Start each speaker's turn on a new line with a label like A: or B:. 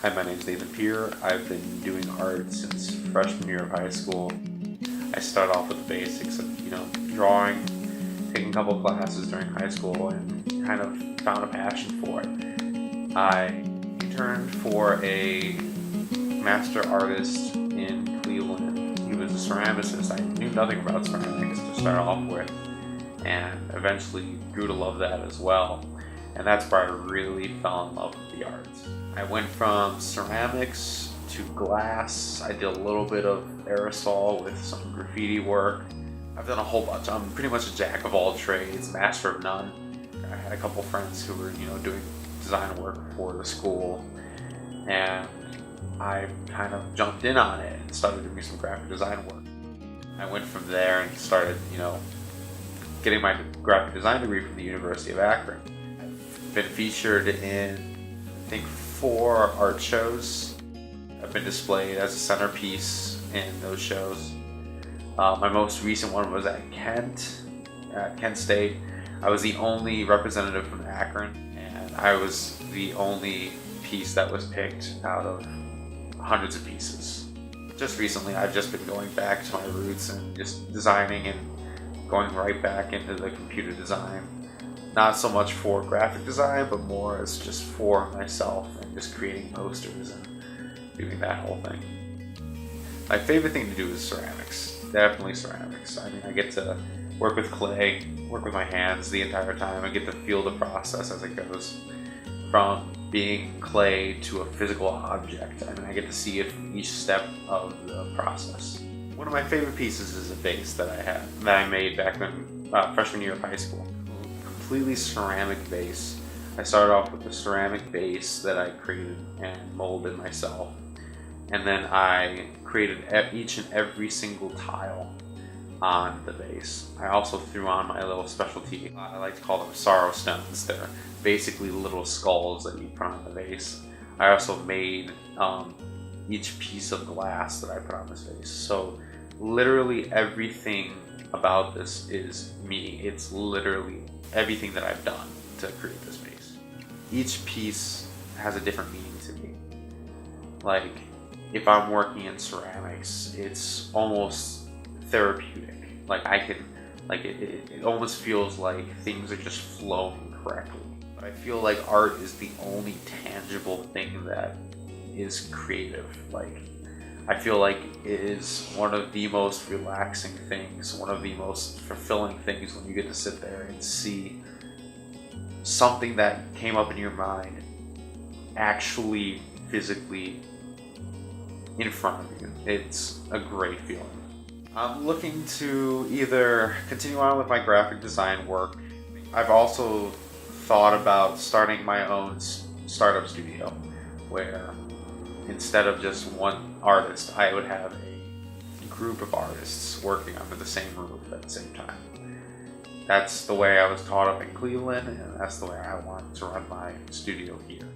A: Hi, my name is Nathan Peer. I've been doing art since freshman year of high school. I started off with the basics of, drawing, taking a couple of classes during high school, and kind of found a passion for it. I interned for a master artist in Cleveland. He was a ceramicist. I knew nothing about ceramics to start off with, and eventually grew to love that as well. And that's where I really fell in love with the arts. I went from ceramics to glass. I did a little bit of aerosol with some graffiti work. I've done a whole bunch. I'm pretty much a jack of all trades, master of none. I had a couple friends who were, doing design work for the school, and I kind of jumped in on it and started doing some graphic design work. I went from there and started, getting my graphic design degree from the University of Akron. I've been featured in, I think, 4 art shows. I've been displayed as a centerpiece in those shows. My most recent one was at Kent State. I was the only representative from Akron, and I was the only piece that was picked out of hundreds of pieces. Just recently, I've just been going back to my roots and just designing and going right back into the computer design. Not so much for graphic design, but more as just for myself and just creating posters and doing that whole thing. My favorite thing to do is ceramics. Definitely ceramics. I mean, I get to work with clay, work with my hands the entire time. I get to feel the process as it goes from being clay to a physical object. I mean, I get to see it from each step of the process. One of my favorite pieces is a vase that I made back in freshman year of high school. Completely ceramic vase. I started off with a ceramic vase that I created and molded myself, and then I created each and every single tile on the vase. I also threw on my little specialty. I like to call them sorrow stones. They're basically little skulls that you put on the vase. I also made each piece of glass that I put on this vase. So literally everything about this is me. It's literally everything that I've done to create this vase. Each piece has a different meaning to me. Like, if I'm working in ceramics, it's almost therapeutic. Like, it almost feels like things are just flowing correctly. But I feel like art is the only tangible thing that is creative. Like, I feel like it is one of the most relaxing things, one of the most fulfilling things when you get to sit there and see something that came up in your mind actually physically in front of you. It's a great feeling. I'm looking to either continue on with my graphic design work. I've also thought about starting my own startup studio where instead of just one artist, I would have a group of artists working under the same roof at the same time. That's the way I was taught up in Cleveland, and that's the way I want to run my studio here.